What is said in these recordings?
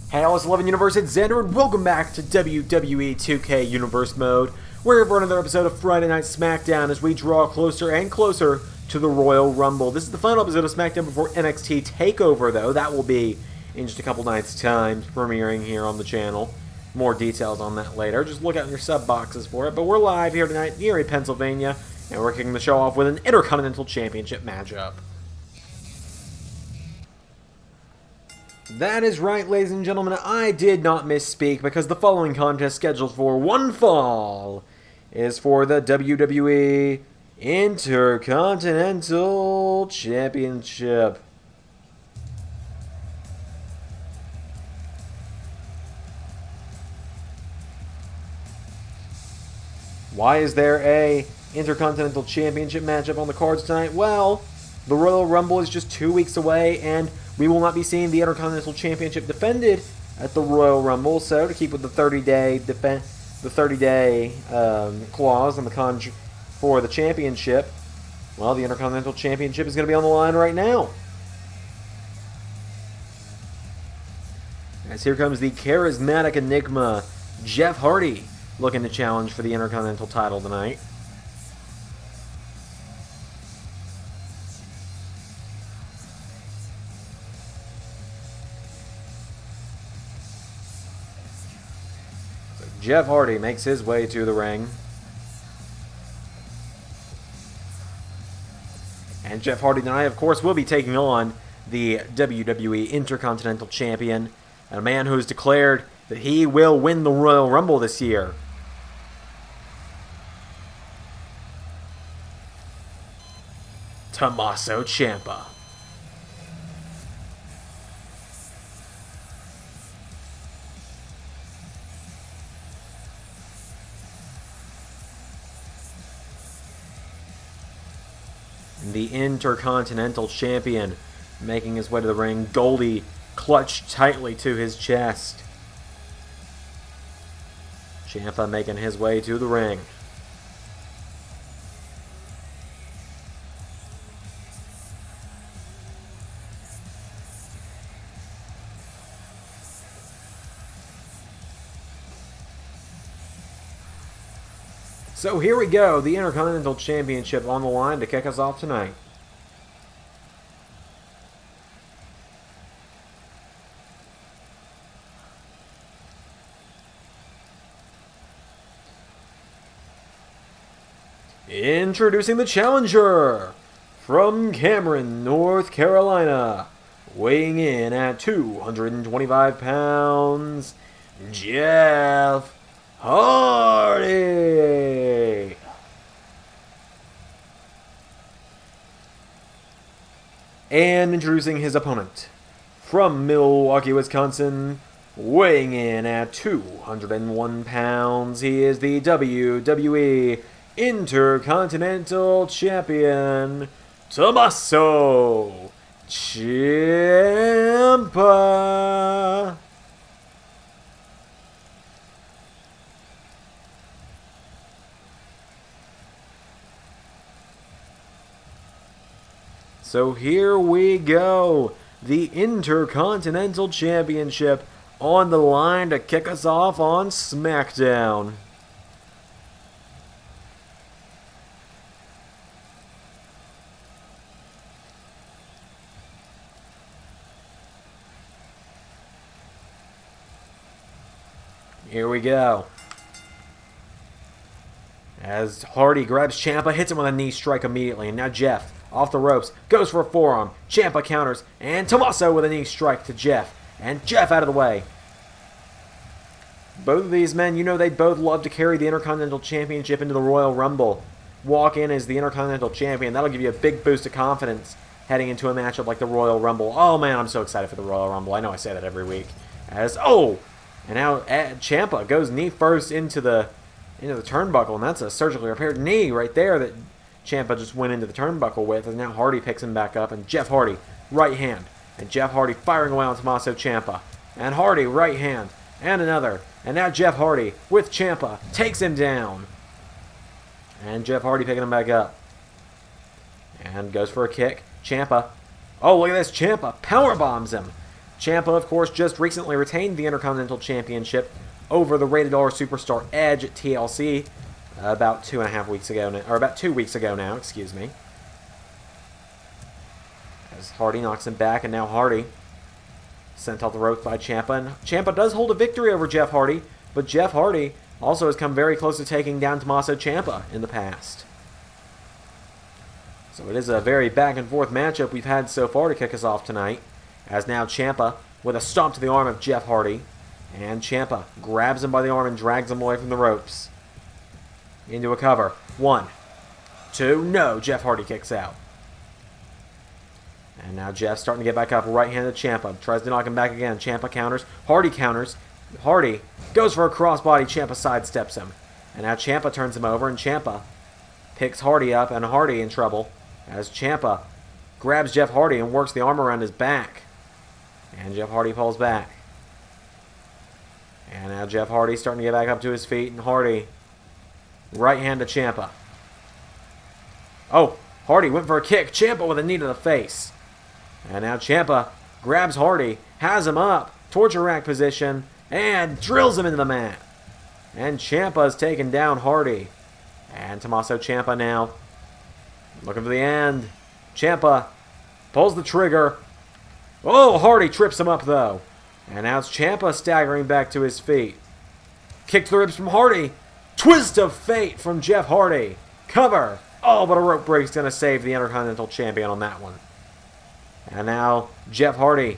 Hey, Alice 11 Universe, it's Xander, and welcome back to WWE 2K Universe Mode. We're here for another episode of Friday Night SmackDown as we draw closer and closer to the Royal Rumble. This is the final episode of SmackDown before NXT TakeOver, though. That will be in just a couple nights' time, premiering here on the channel. More details on that later. Just look out in your sub boxes for it. But we're live here tonight in Erie, Pennsylvania, and we're kicking the show off with an Intercontinental Championship matchup. That is right, ladies and gentlemen, I did not misspeak because the following contest scheduled for one fall is for the WWE Intercontinental Championship. Why is there a Intercontinental Championship matchup on the cards tonight? Well, the Royal Rumble is just 2 weeks away, and we will not be seeing the Intercontinental Championship defended at the Royal Rumble. So, to keep with the 30-day clause on the contract for the championship, well, the Intercontinental Championship is going to be on the line right now. As here comes the charismatic enigma, Jeff Hardy, looking to challenge for the Intercontinental title tonight. Jeff Hardy makes his way to the ring. And Jeff Hardy tonight, of course, will be taking on the WWE Intercontinental Champion, a man who's declared that he will win the Royal Rumble this year. Tommaso Ciampa. The Intercontinental Champion making his way to the ring. Goldie clutched tightly to his chest. Ciampa making his way to the ring. So here we go, the Intercontinental Championship on the line to kick us off tonight. Introducing the challenger from Cameron, North Carolina, weighing in at 225 pounds, Jeff Hardy. And introducing his opponent from Milwaukee, Wisconsin, weighing in at 201 pounds, he is the WWE Intercontinental Champion, Tommaso Ciampa. So here we go, the Intercontinental Championship on the line to kick us off on SmackDown. Here we go. As Hardy grabs Ciampa, hits him with a knee strike immediately, and now Jeff off the ropes, goes for a forearm. Ciampa counters, and Tommaso with a knee strike to Jeff. And Jeff out of the way. Both of these men, you know they'd both love to carry the Intercontinental Championship into the Royal Rumble. Walk in as the Intercontinental Champion. That'll give you a big boost of confidence heading into a matchup like the Royal Rumble. Oh man, I'm so excited for the Royal Rumble. I know I say that every week. And now Ciampa goes knee first into the turnbuckle, and that's a surgically repaired knee right there that Ciampa just went into the turnbuckle with, and now Hardy picks him back up, and Jeff Hardy, right hand, and Jeff Hardy firing away on Tommaso Ciampa, and Hardy, right hand, and another, and now Jeff Hardy, with Ciampa, takes him down, and Jeff Hardy picking him back up, and goes for a kick. Ciampa, oh look at this, Ciampa power bombs him, Ciampa, of course, just recently retained the Intercontinental Championship over the Rated R Superstar Edge at TLC about 2.5 weeks ago, or about 2 weeks ago now, excuse me. As Hardy knocks him back, and now Hardy sent off the ropes by Ciampa. And Ciampa does hold a victory over Jeff Hardy, but Jeff Hardy also has come very close to taking down Tommaso Ciampa in the past. So it is a very back-and-forth matchup we've had so far to kick us off tonight. As now Ciampa with a stomp to the arm of Jeff Hardy. And Ciampa grabs him by the arm and drags him away from the ropes. Into a cover. 1, 2, no. Jeff Hardy kicks out. And now Jeff starting to get back up. Right-handed Ciampa. Tries to knock him back again. Ciampa counters. Hardy counters. Hardy goes for a crossbody. Ciampa sidesteps him. And now Ciampa turns him over. And Ciampa picks Hardy up. And Hardy in trouble. As Ciampa grabs Jeff Hardy and works the arm around his back. And Jeff Hardy pulls back. And now Jeff Hardy starting to get back up to his feet. And Hardy right hand to Ciampa. Oh, Hardy went for a kick. Ciampa with a knee to the face. And now Ciampa grabs Hardy, has him up, torture rack position, and drills him into the mat. And Ciampa has taken down Hardy. And Tommaso Ciampa now looking for the end. Ciampa pulls the trigger. Oh, Hardy trips him up though. And now it's Ciampa staggering back to his feet. Kick to the ribs from Hardy. Twist of fate from Jeff Hardy. Cover. Oh, but a rope break's going to save the Intercontinental Champion on that one. And now Jeff Hardy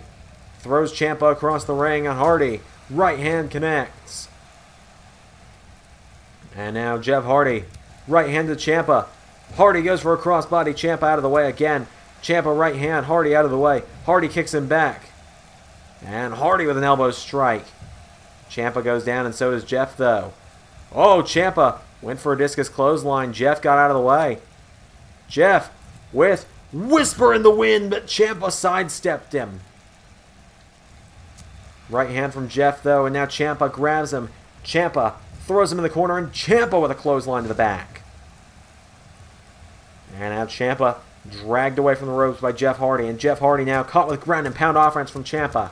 throws Ciampa across the ring on Hardy. Right hand connects. And now Jeff Hardy. Right hand to Ciampa. Hardy goes for a crossbody. Ciampa out of the way again. Ciampa right hand. Hardy out of the way. Hardy kicks him back. And Hardy with an elbow strike. Ciampa goes down and so does Jeff though. Oh, Ciampa went for a discus clothesline. Jeff got out of the way. Jeff with whisper in the wind, but Ciampa sidestepped him. Right hand from Jeff though, and now Ciampa grabs him. Ciampa throws him in the corner, and Ciampa with a clothesline to the back. And now Ciampa dragged away from the ropes by Jeff Hardy, and Jeff Hardy now caught with ground and pound offense from Ciampa.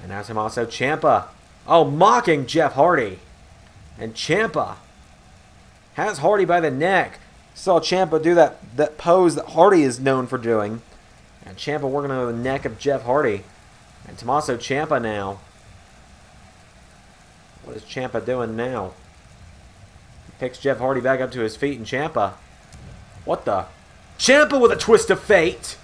And now Tommaso Ciampa. Oh, mocking Jeff Hardy. And Ciampa has Hardy by the neck. Saw Ciampa do that pose that Hardy is known for doing. And Ciampa working on the neck of Jeff Hardy. And Tommaso Ciampa now. What is Ciampa doing now? He picks Jeff Hardy back up to his feet, and Ciampa. What the? Ciampa with a twist of fate.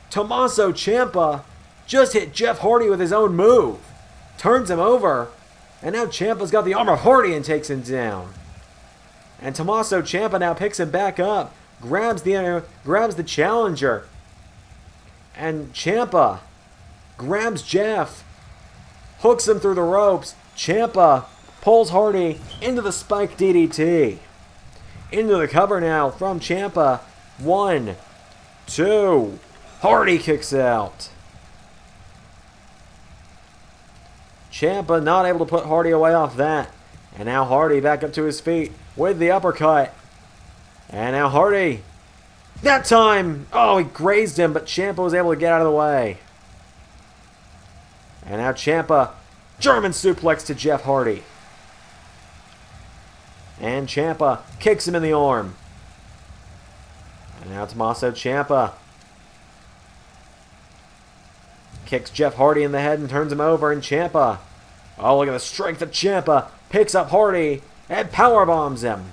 Tommaso Ciampa just hit Jeff Hardy with his own move. Turns him over. And now Ciampa's got the arm of Hardy and takes him down. And Tommaso Ciampa now picks him back up. Grabs the challenger. And Ciampa grabs Jeff. Hooks him through the ropes. Ciampa pulls Hardy into the spike DDT. Into the cover now from Ciampa. 1, 2. Hardy kicks out. Ciampa not able to put Hardy away off that. And now Hardy back up to his feet with the uppercut. And now Hardy. That time, oh, he grazed him, but Ciampa was able to get out of the way. And now Ciampa, German suplex to Jeff Hardy. And Ciampa kicks him in the arm. And now Tommaso Ciampa kicks Jeff Hardy in the head and turns him over, and Ciampa, oh, look at the strength of Ciampa, picks up Hardy and powerbombs him.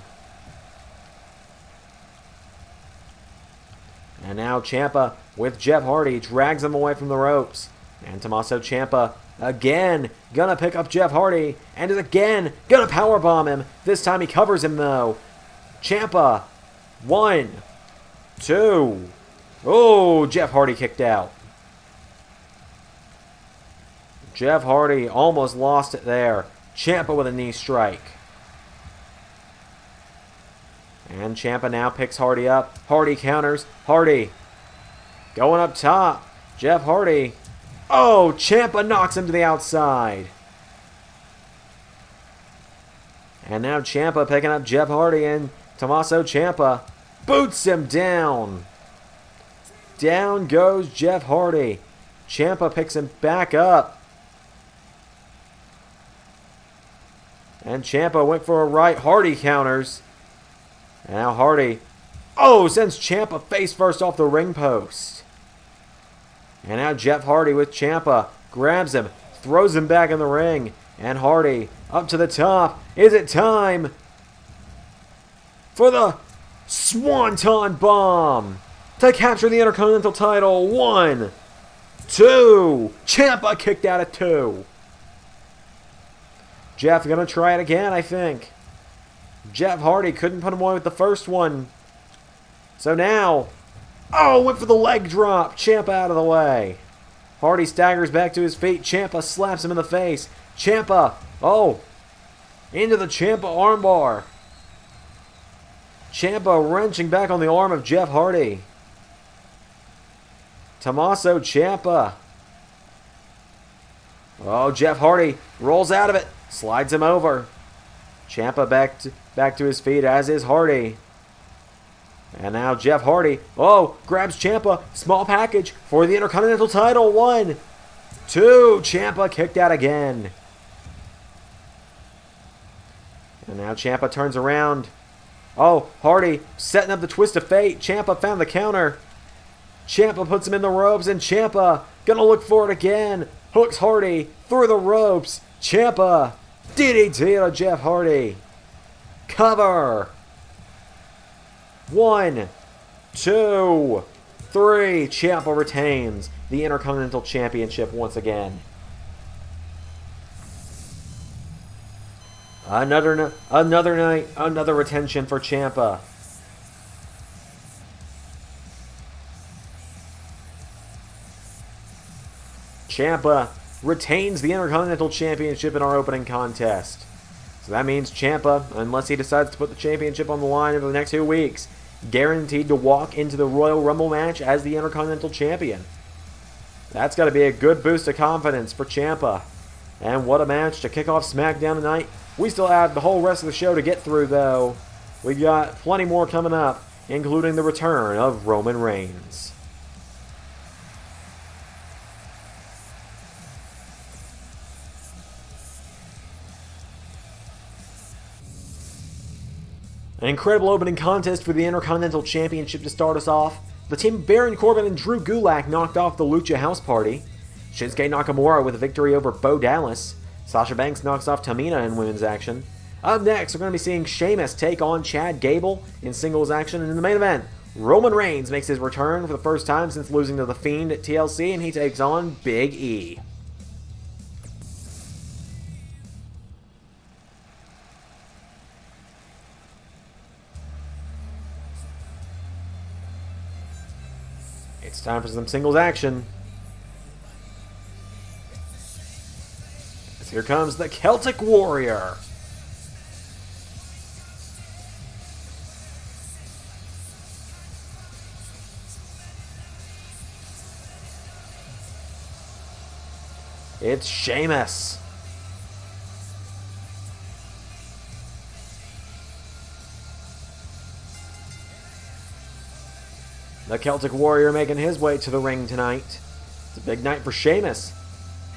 And now Ciampa with Jeff Hardy drags him away from the ropes. And Tommaso Ciampa again gonna pick up Jeff Hardy and is again gonna powerbomb him. This time he covers him though. Ciampa, 1, 2. Oh, Jeff Hardy kicked out. Jeff Hardy almost lost it there. Ciampa with a knee strike. And Ciampa now picks Hardy up. Hardy counters. Hardy going up top. Jeff Hardy. Oh, Ciampa knocks him to the outside. And now Ciampa picking up Jeff Hardy, and Tommaso Ciampa boots him down. Down goes Jeff Hardy. Ciampa picks him back up. And Ciampa went for a right. Hardy counters. And now Hardy, sends Ciampa face first off the ring post. And now Jeff Hardy with Ciampa. Grabs him. Throws him back in the ring. And Hardy up to the top. Is it time for the Swanton Bomb to capture the Intercontinental title? 1, 2. Ciampa kicked out at 2. Jeff gonna try it again, I think. Jeff Hardy couldn't put him away with the first one. So now, went for the leg drop. Ciampa out of the way. Hardy staggers back to his feet. Ciampa slaps him in the face. Ciampa, into the Ciampa armbar. Ciampa wrenching back on the arm of Jeff Hardy. Tommaso Ciampa. Jeff Hardy rolls out of it. Slides him over. Ciampa back to his feet, as is Hardy. And now Jeff Hardy, grabs Ciampa. Small package for the Intercontinental title. 1, 2. Ciampa kicked out again. And now Ciampa turns around. Hardy setting up the twist of fate. Ciampa found the counter. Ciampa puts him in the ropes, and Ciampa gonna look for it again. Hooks Hardy through the ropes. Ciampa DDT to Jeff Hardy. Cover. 1, 2, 3. Ciampa retains the Intercontinental Championship once again. Another night, another retention for Ciampa. Ciampa retains the Intercontinental Championship in our opening contest. So that means Ciampa, unless he decides to put the championship on the line over the next 2 weeks, guaranteed to walk into the Royal Rumble match as the Intercontinental Champion. That's got to be a good boost of confidence for Ciampa. And what a match to kick off SmackDown tonight. We still have the whole rest of the show to get through, though. We've got plenty more coming up, including the return of Roman Reigns. An incredible opening contest for the Intercontinental Championship to start us off. The team of Baron Corbin and Drew Gulak knocked off the Lucha House Party. Shinsuke Nakamura with a victory over Bo Dallas. Sasha Banks knocks off Tamina in women's action. Up next, we're going to be seeing Sheamus take on Chad Gable in singles action. And in the main event, Roman Reigns makes his return for the first time since losing to The Fiend at TLC, and he takes on Big E. It's time for some singles action. As here comes the Celtic Warrior. It's Sheamus. The Celtic Warrior making his way to the ring tonight. It's a big night for Sheamus.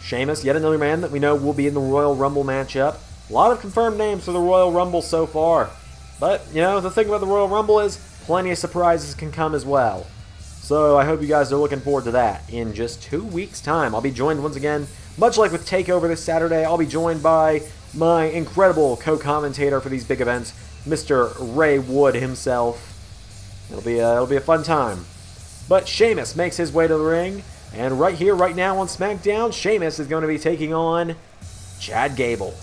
Sheamus, yet another man that we know will be in the Royal Rumble matchup. A lot of confirmed names for the Royal Rumble so far. But, the thing about the Royal Rumble is plenty of surprises can come as well. So I hope you guys are looking forward to that in just 2 weeks' time. I'll be joined once again, much like with TakeOver this Saturday, I'll be joined by my incredible co-commentator for these big events, Mr. Ray Wood himself. It'll be a fun time. But Sheamus makes his way to the ring, and right here, right now on SmackDown, Sheamus is going to be taking on Chad Gable.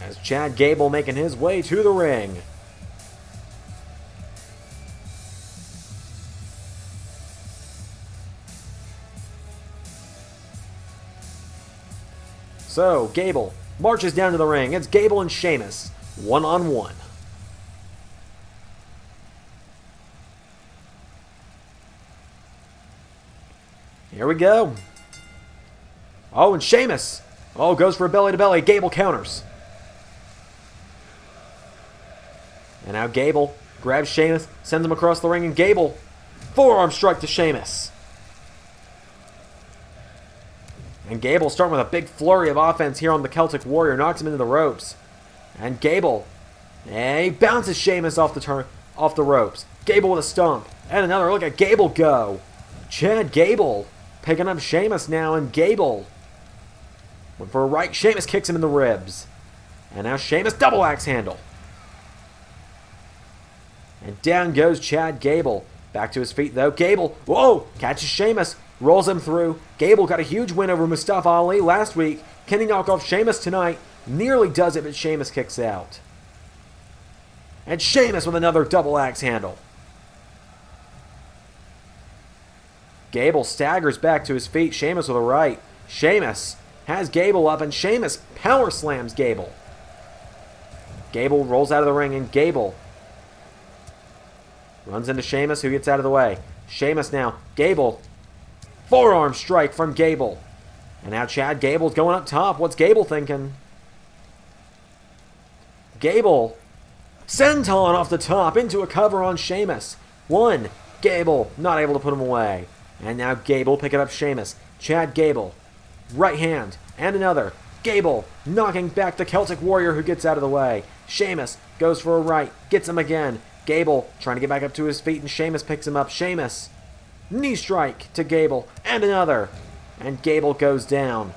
As Chad Gable making his way to the ring. So, Gable marches down to the ring. It's Gable and Sheamus, one-on-one. Here we go. And Sheamus, goes for a belly-to-belly. Gable counters. And now Gable grabs Sheamus, sends him across the ring, and Gable, forearm strike to Sheamus. And Gable starting with a big flurry of offense here on the Celtic Warrior, knocks him into the ropes. And Gable, he bounces Sheamus off the ropes. Gable with a stomp, and another. Look at Gable go. Chad Gable picking up Sheamus now, and Gable went for a right. Sheamus kicks him in the ribs. And now Sheamus double axe handle. And down goes Chad Gable. Back to his feet though. Gable, whoa, catches Sheamus, rolls him through. Gable got a huge win over Mustafa Ali last week. Can he knock off Sheamus tonight? Nearly does it, but Sheamus kicks out. And Sheamus with another double axe handle. Gable staggers back to his feet. Sheamus with a right. Sheamus has Gable up, and Sheamus power slams Gable. Gable rolls out of the ring, and Gable runs into Sheamus, who gets out of the way. Sheamus now. Gable. Forearm strike from Gable. And now Chad Gable's going up top. What's Gable thinking? Gable. Senton off the top into a cover on Sheamus. One. Gable not able to put him away. And now Gable picking up Sheamus. Chad Gable. Right hand. And another. Gable knocking back the Celtic Warrior, who gets out of the way. Sheamus goes for a right. Gets him again. Gable trying to get back up to his feet, and Sheamus picks him up. Sheamus. Knee strike to Gable. And another. And Gable goes down.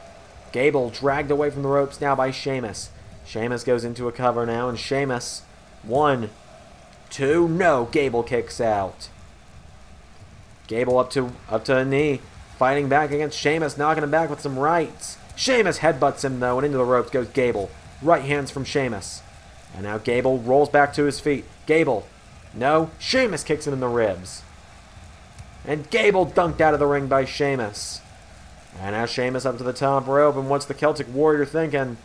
Gable dragged away from the ropes now by Sheamus. Sheamus goes into a cover now, and Sheamus. 1, 2, no. Gable kicks out. Gable up to a knee. Fighting back against Sheamus, knocking him back with some rights. Sheamus headbutts him though, and into the ropes goes Gable. Right hands from Sheamus. And now Gable rolls back to his feet. Gable. No. Sheamus kicks him in the ribs. And Gable dunked out of the ring by Sheamus. And now Sheamus up to the top rope, and what's the Celtic Warrior thinking?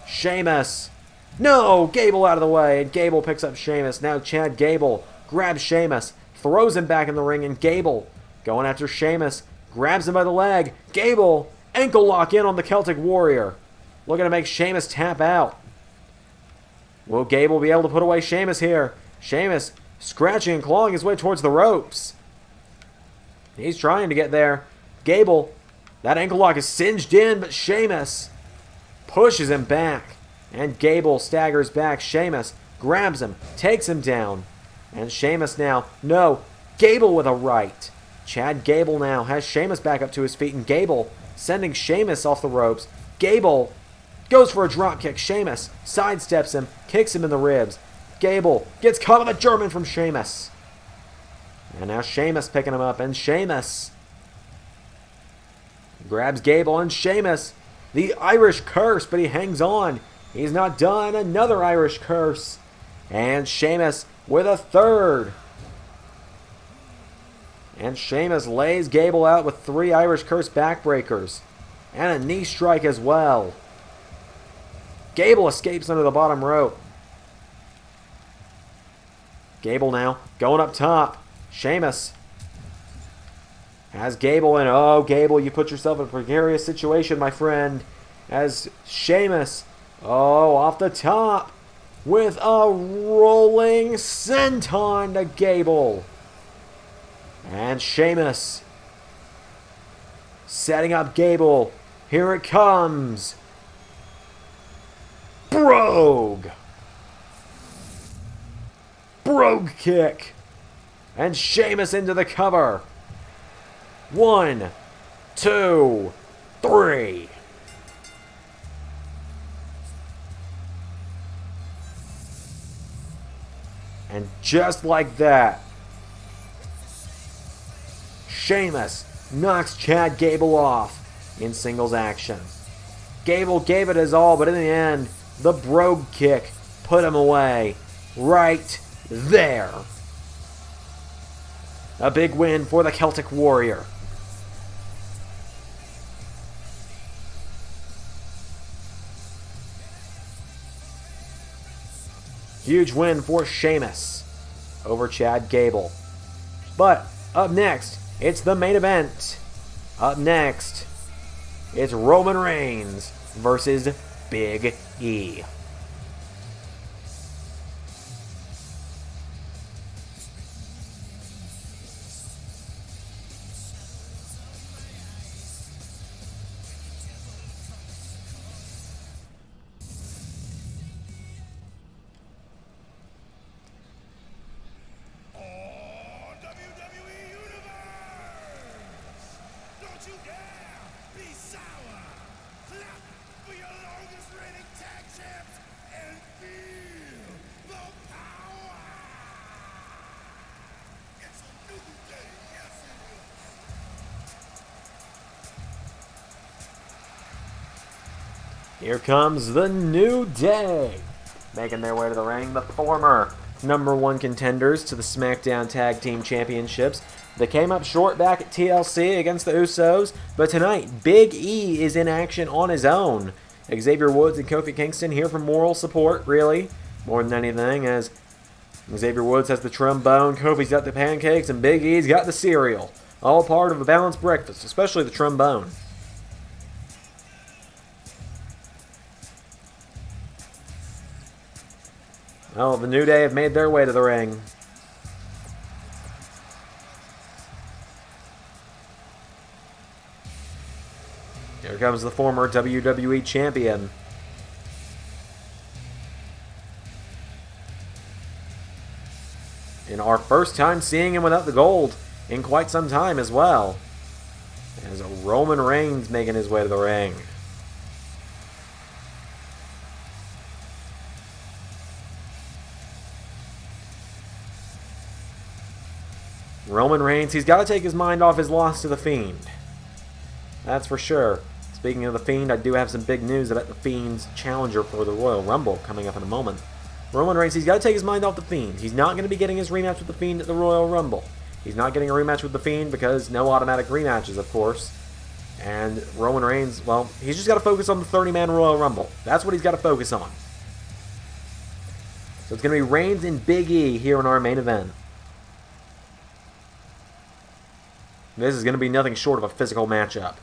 Sheamus. No! Gable out of the way, and Gable picks up Sheamus. Now Chad Gable grabs Sheamus, throws him back in the ring, and Gable going after Sheamus, grabs him by the leg. Gable, ankle lock in on the Celtic Warrior. Looking to make Sheamus tap out. Will Gable be able to put away Sheamus here? Sheamus scratching and clawing his way towards the ropes. He's trying to get there. Gable, that ankle lock is singed in, but Sheamus pushes him back. And Gable staggers back. Sheamus grabs him, takes him down. And Sheamus now, no, Gable with a right. Chad Gable now has Sheamus back up to his feet, and Gable sending Sheamus off the ropes. Gable goes for a drop kick. Sheamus sidesteps him, kicks him in the ribs. Gable gets caught with a German from Sheamus. And now Sheamus picking him up, and Sheamus grabs Gable, and Sheamus, the Irish curse, but he hangs on. He's not done. Another Irish curse. And Sheamus with a third. And Sheamus lays Gable out with 3 Irish curse backbreakers. And a knee strike as well. Gable escapes under the bottom rope. Gable now going up top. Sheamus has Gable, and oh, Gable, you put yourself in a precarious situation, my friend. As Sheamus, oh, off the top with a rolling senton to Gable. And Sheamus setting up Gable. Here it comes. Brogue kick. And Sheamus into the cover. 1, 2, 3. And just like that, Sheamus knocks Chad Gable off in singles action. Gable gave it his all, but in the end, the brogue kick put him away right there. A big win for the Celtic Warrior. Huge win for Sheamus over Chad Gable. But up next, it's the main event. Up next, it's Roman Reigns versus Big E. Here comes the New Day. Making their way to the ring, the former #1 contenders to the SmackDown Tag Team Championships. They came up short back at TLC against the Usos, but tonight, Big E is in action on his own. Xavier Woods and Kofi Kingston here for moral support, really, more than anything, as Xavier Woods has the trombone, Kofi's got the pancakes, and Big E's got the cereal. All part of a balanced breakfast, especially the trombone. Well, the New Day have made their way to the ring. Here comes the former WWE Champion. In our first time seeing him without the gold in quite some time as well. As Roman Reigns making his way to the ring. Roman Reigns, he's got to take his mind off his loss to The Fiend. That's for sure. Speaking of The Fiend, I do have some big news about The Fiend's challenger for the Royal Rumble coming up in a moment. Roman Reigns, he's got to take his mind off The Fiend. He's not going to be getting his rematch with The Fiend at the Royal Rumble. He's not getting a rematch with The Fiend because no automatic rematches, of course. And Roman Reigns, well, he's just got to focus on the 30-man Royal Rumble. That's what he's got to focus on. So it's going to be Reigns and Big E here in our main event. This is going to be nothing short of a physical matchup.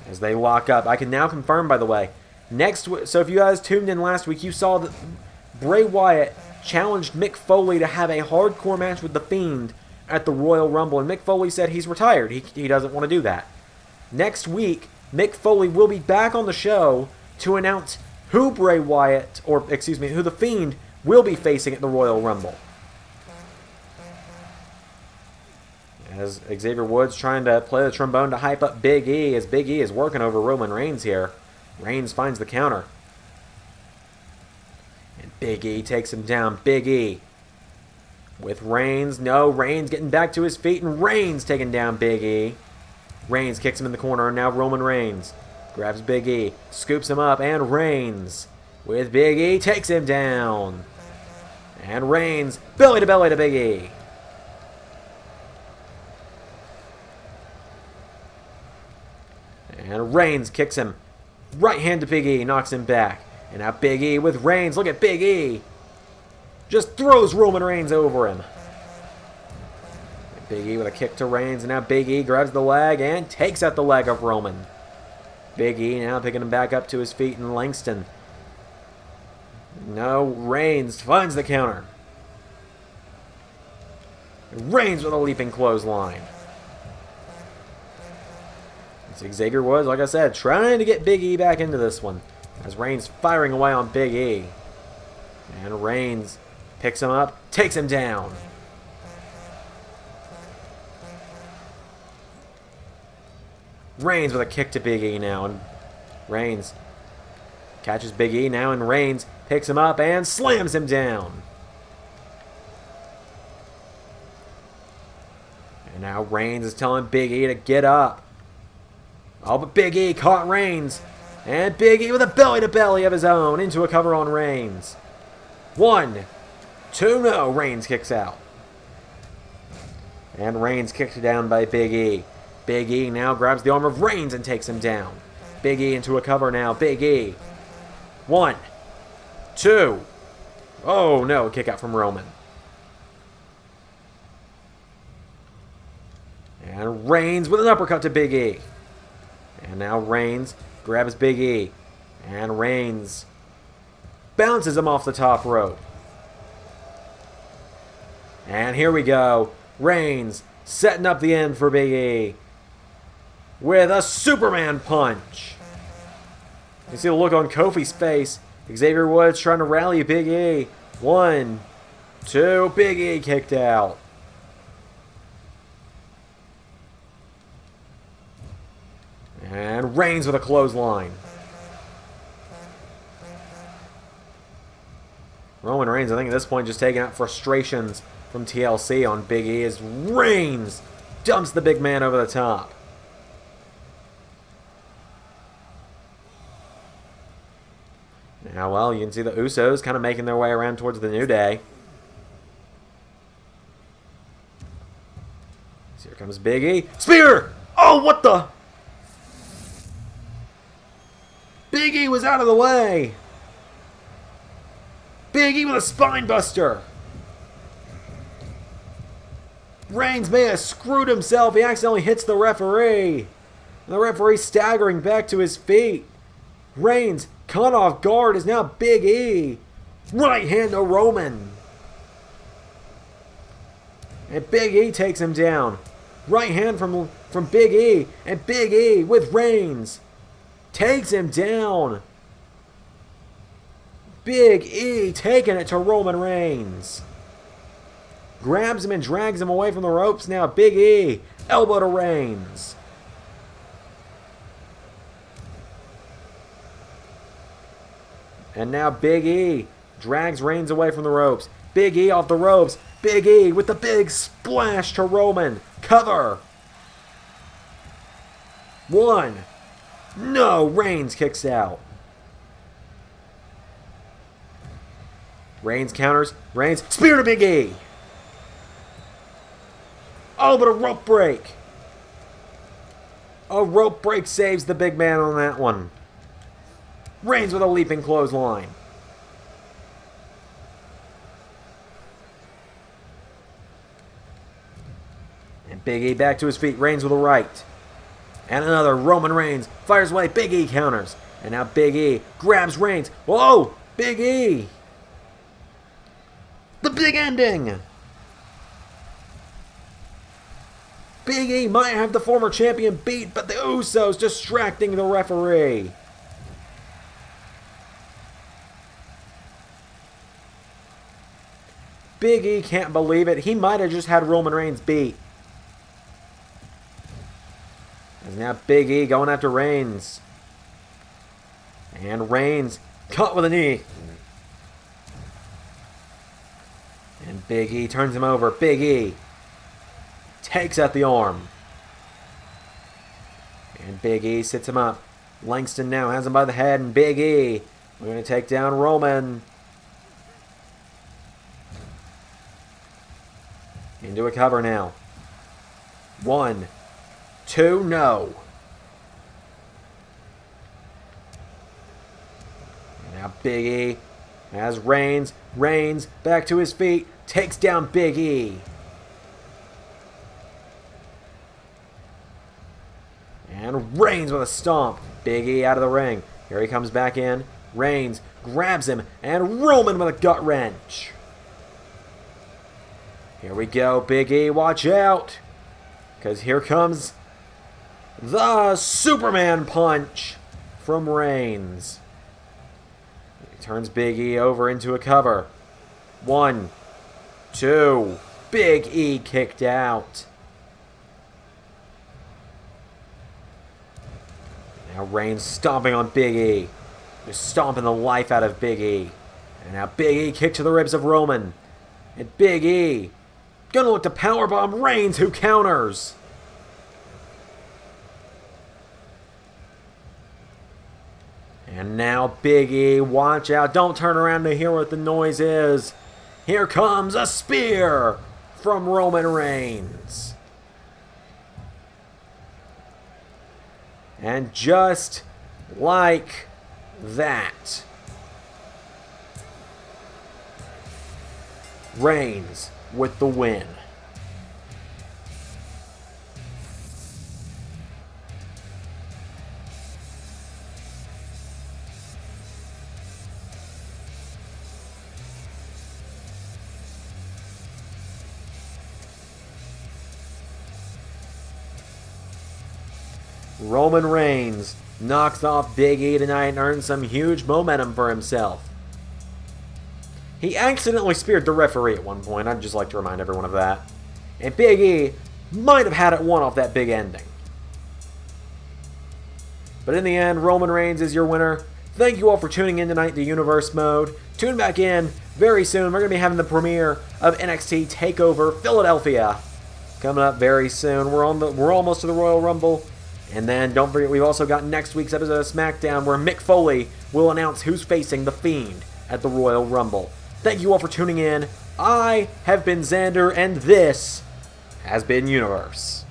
As they lock up. I can now confirm, by the way. So if you guys tuned in last week, you saw that Bray Wyatt challenged Mick Foley to have a hardcore match with The Fiend at the Royal Rumble. And Mick Foley said he's retired. He doesn't want to do that. Next week, Mick Foley will be back on the show to announce who who The Fiend will be facing at the Royal Rumble. As Xavier Woods trying to play the trombone to hype up Big E, as Big E is working over Roman Reigns here. Reigns finds the counter. And Big E takes him down. Big E with Reigns. No, Reigns getting back to his feet, and Reigns taking down Big E. Reigns kicks him in the corner, and now Roman Reigns grabs Big E, scoops him up, and Reigns with Big E takes him down. And Reigns belly to Big E. And Reigns kicks him. Right hand to Big E, knocks him back. And now Big E with Reigns. Look at Big E. Just throws Roman Reigns over him. And Big E with a kick to Reigns. And now Big E grabs the leg and takes out the leg of Roman. Big E now picking him back up to his feet in Langston. No, Reigns finds the counter. And Reigns with a leaping clothesline. Xavier Woods, like I said, trying to get Big E back into this one. As Reigns firing away on Big E. And Reigns picks him up, takes him down. Reigns with a kick to Big E now. And Reigns catches Big E now, and Reigns picks him up and slams him down. And now Reigns is telling Big E to get up. Oh, but Big E caught Reigns. And Big E with a belly-to-belly of his own into a cover on Reigns. 1, 2, no. Reigns kicks out. And Reigns kicked down by Big E. Big E now grabs the arm of Reigns and takes him down. Big E into a cover now. Big E. 1, 2. Oh, no. Kick out from Roman. And Reigns with an uppercut to Big E. And now Reigns grabs Big E. And Reigns bounces him off the top rope. And here we go. Reigns setting up the end for Big E with a Superman punch. You see the look on Kofi's face. Xavier Woods trying to rally Big E. 1, 2. Big E kicked out. And Reigns with a clothesline. Roman Reigns, I think at this point, just taking out frustrations from TLC on Big E as Reigns dumps the big man over the top. Now, well, you can see the Usos kind of making their way around towards the New Day. So here comes Big E. Spear! Oh, what the? Big E was out of the way. Big E with a spine buster. Reigns may have screwed himself. He accidentally hits the referee. And the referee staggering back to his feet. Reigns, caught off guard, is now Big E. Right hand to Roman. And Big E takes him down. Right hand from Big E. And Big E with Reigns takes him down. Big E taking it to Roman Reigns. Grabs him and drags him away from the ropes. Now Big E, elbow to Reigns. And now Big E drags Reigns away from the ropes. Big E off the ropes. Big E with the big splash to Roman. Cover. 1. No, Reigns kicks out. Reigns counters. Reigns, spear to Big E. Oh, but a rope break. A rope break saves the big man on that one. Reigns with a leaping clothesline. And Big E back to his feet. Reigns with a right. And another. Roman Reigns fires away. Big E counters. And now Big E grabs Reigns. Whoa! Big E! The big ending! Big E might have the former champion beat, but the Usos distracting the referee. Big E can't believe it. He might have just had Roman Reigns beat. And now Big E going after Reigns. And Reigns caught with a knee. And Big E turns him over. Big E takes out the arm. And Big E sits him up. Langston now has him by the head. And Big E, we're going to take down Roman. Into a cover now. 1, 2, no. Now Big E has Reigns. Reigns back to his feet. Takes down Big E. And Reigns with a stomp. Big E out of the ring. Here he comes back in. Reigns grabs him. And Roman with a gut wrench. Here we go, Big E, watch out. Because here comes the Superman punch from Reigns. He turns Big E over into a cover. 1, 2, Big E kicked out. Now Reigns stomping on Big E. Just stomping the life out of Big E. And now Big E kick to the ribs of Roman. And Big E gonna look to powerbomb Reigns, who counters. And now Big E, watch out. Don't turn around to hear what the noise is. Here comes a spear from Roman Reigns. And just like that, Reigns with the win. Roman Reigns knocks off Big E tonight and earns some huge momentum for himself. He accidentally speared the referee at one point. I'd just like to remind everyone of that. And Big E might have had it won off that big ending. But in the end, Roman Reigns is your winner. Thank you all for tuning in tonight to Universe Mode. Tune back in very soon. We're going to be having the premiere of NXT TakeOver Philadelphia coming up very soon. We're almost to the Royal Rumble. And then don't forget, we've also got next week's episode of SmackDown where Mick Foley will announce who's facing The Fiend at the Royal Rumble. Thank you all for tuning in. I have been Xander, and this has been Universe.